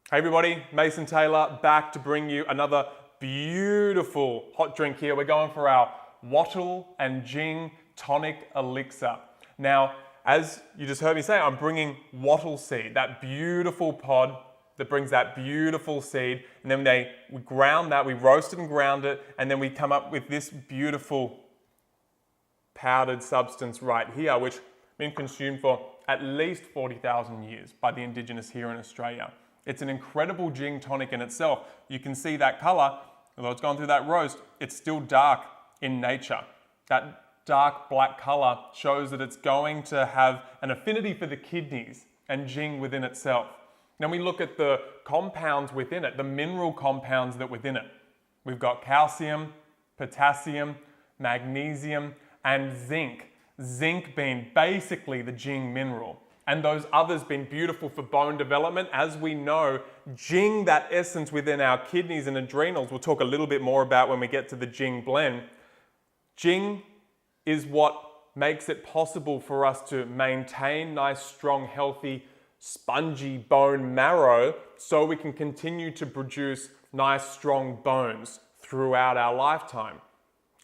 Hey everybody, Mason Taylor back to bring you another beautiful hot drink here. We're going for our Wattle and Jing Tonic Elixir. Now, as you just heard me say, I'm bringing wattle seed, that beautiful pod that brings that beautiful seed, and then we ground that, we roast it and ground it, and then we come up with this beautiful powdered substance right here, which has been consumed for at least 40,000 years by the indigenous here in Australia. It's an incredible Jing tonic in itself. You can see that color, although it's gone through that roast, it's still dark in nature. That dark black color shows that it's going to have an affinity for the kidneys and Jing within itself. Then we look at the compounds within it, the mineral compounds that within it. We've got calcium, potassium, magnesium, and zinc. Zinc being basically the Jing mineral. And those others being beautiful for bone development. As we know, Jing, that essence within our kidneys and adrenals, we'll talk a little bit more about when we get to the Jing blend. Jing is what makes it possible for us to maintain nice, strong, healthy, spongy bone marrow so we can continue to produce nice, strong bones throughout our lifetime.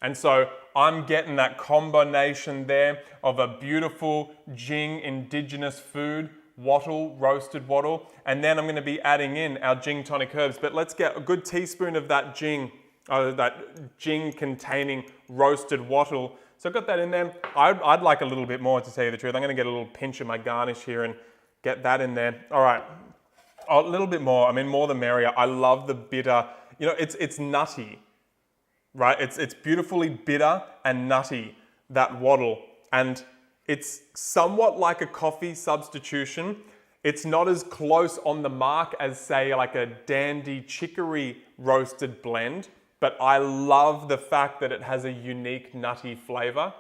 And so I'm getting that combination there of a beautiful Jing indigenous food, wattle, roasted wattle, and then I'm going to be adding in our Jing tonic herbs. But let's get a good teaspoon of that Jing containing roasted wattle. So I've got that in there. I'd like a little bit more, to tell you the truth. I'm going to get a little pinch of my garnish here and get that in there. All right, a little bit more. I mean, more the merrier. I love the bitter. You know, it's nutty. Right, it's beautifully bitter and nutty, that wattle, and it's somewhat like a coffee substitution. It's not as close on the mark as, say, like a dandy chicory roasted blend, but I love the fact that it has a unique nutty flavor.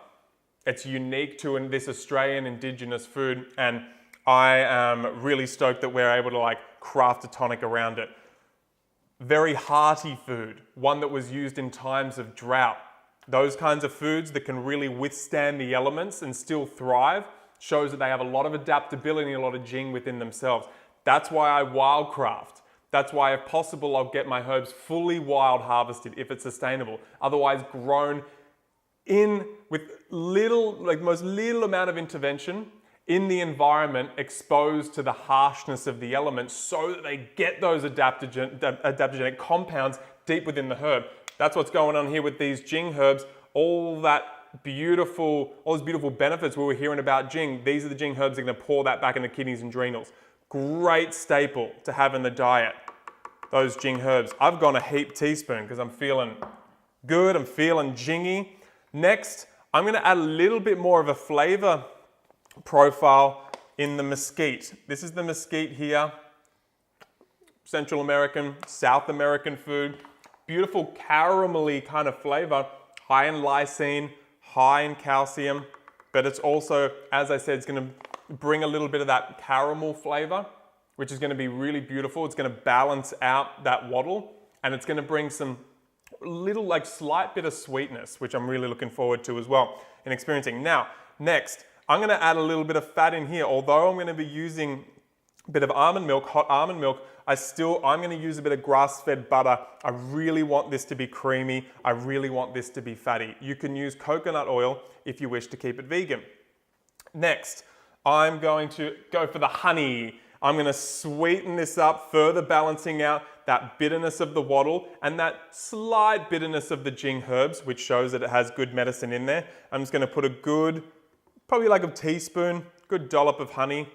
It's unique to this Australian indigenous food, and I am really stoked that we're able to craft a tonic around it. Very hearty food, one that was used in times of drought. Those kinds of foods that can really withstand the elements and still thrive shows that they have a lot of adaptability and a lot of Jing within themselves. That's why I wildcraft. That's why, if possible, I'll get my herbs fully wild harvested if it's sustainable. Otherwise, grown in with most little amount of intervention in the environment, exposed to the harshness of the elements so that they get those adaptogenic compounds deep within the herb. That's what's going on here with these Jing herbs. All those beautiful benefits we were hearing about Jing, these are the Jing herbs that are going to pour that back into kidneys and adrenals. Great staple to have in the diet, those Jing herbs. I've gone a heap teaspoon because I'm feeling good, I'm feeling Jingy. Next, I'm going to add a little bit more of a flavor profile in the mesquite. This is the mesquite here, Central American, South American food. Beautiful caramelly kind of flavor, high in lysine, high in calcium, but it's also, as I said, it's going to bring a little bit of that caramel flavor, which is going to be really beautiful. It's going to balance out that wattle, and it's going to bring some little slight bit of sweetness, which I'm really looking forward to as well in experiencing. Now, next, I'm going to add a little bit of fat in here. Although I'm going to be using a bit of almond milk, hot almond milk, I'm going to use a bit of grass-fed butter. I really want this to be creamy. I really want this to be fatty. You can use coconut oil if you wish to keep it vegan. Next, I'm going to go for the honey. I'm going to sweeten this up, further balancing out that bitterness of the wattle and that slight bitterness of the Jing herbs, which shows that it has good medicine in there. I'm just going to put a good, probably like a teaspoon, good dollop of honey.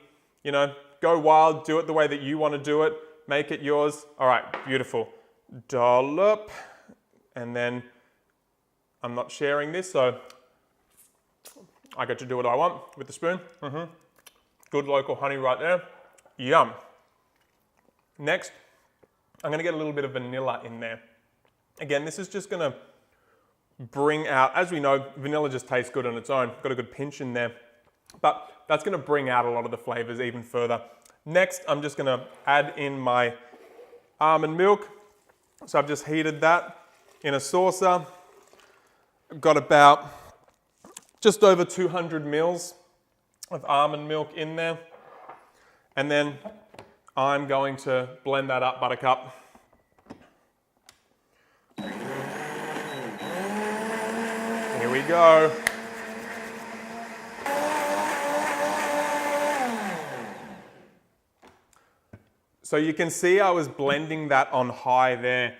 You know, go wild, do it the way that you want to do it, make it yours. All right, beautiful. Dollop. And then I'm not sharing this, so I get to do what I want with the spoon. Good local honey right there. Yum. Next, I'm going to get a little bit of vanilla in there. Again, this is just going to bring out, as we know, vanilla just tastes good on its own. Got a good pinch in there. But that's going to bring out a lot of the flavors even further. Next, I'm just going to add in my almond milk. So I've just heated that in a saucer. I've got about just over 200 mils of almond milk in there. And then I'm going to blend that up, Buttercup. Here we go. So you can see I was blending that on high there.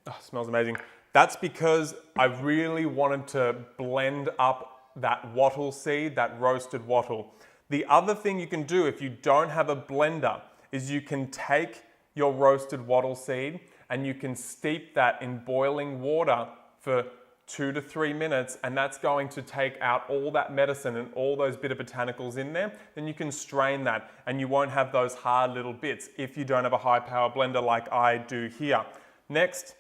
Oh, smells amazing. That's because I really wanted to blend up that wattle seed, that roasted wattle. The other thing you can do if you don't have a blender is you can take your roasted wattle seed and you can steep that in boiling water for 2 to 3 minutes, and that's going to take out all that medicine and all those bitter botanicals in there. Then you can strain that and you won't have those hard little bits if you don't have a high power blender like I do here. Next,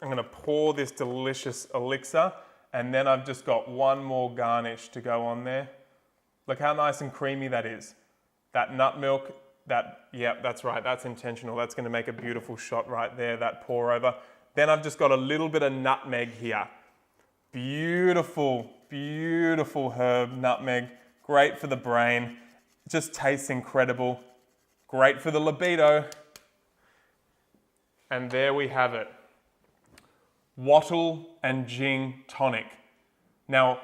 I'm going to pour this delicious elixir, and then I've just got one more garnish to go on there. Look how nice and creamy that is. That nut milk, yeah, that's right, that's intentional. That's going to make a beautiful shot right there, that pour over. Then I've just got a little bit of nutmeg here. Beautiful, beautiful herb, nutmeg. Great for the brain. Just tastes incredible. Great for the libido. And there we have it. Wattle and Jing tonic. Now,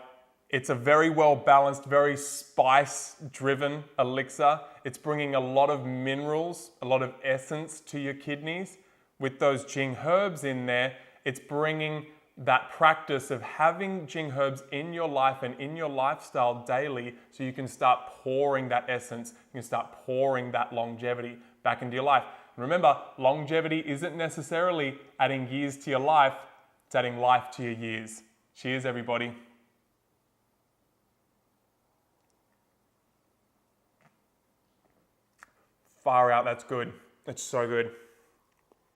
it's a very well balanced, very spice driven elixir. It's bringing a lot of minerals, a lot of essence to your kidneys. With those Jing herbs in there, it's bringing that practice of having Jing herbs in your life and in your lifestyle daily, so you can start pouring that essence, you can start pouring that longevity back into your life. And remember, longevity isn't necessarily adding years to your life, it's adding life to your years. Cheers, everybody. Far out, that's good. It's so good.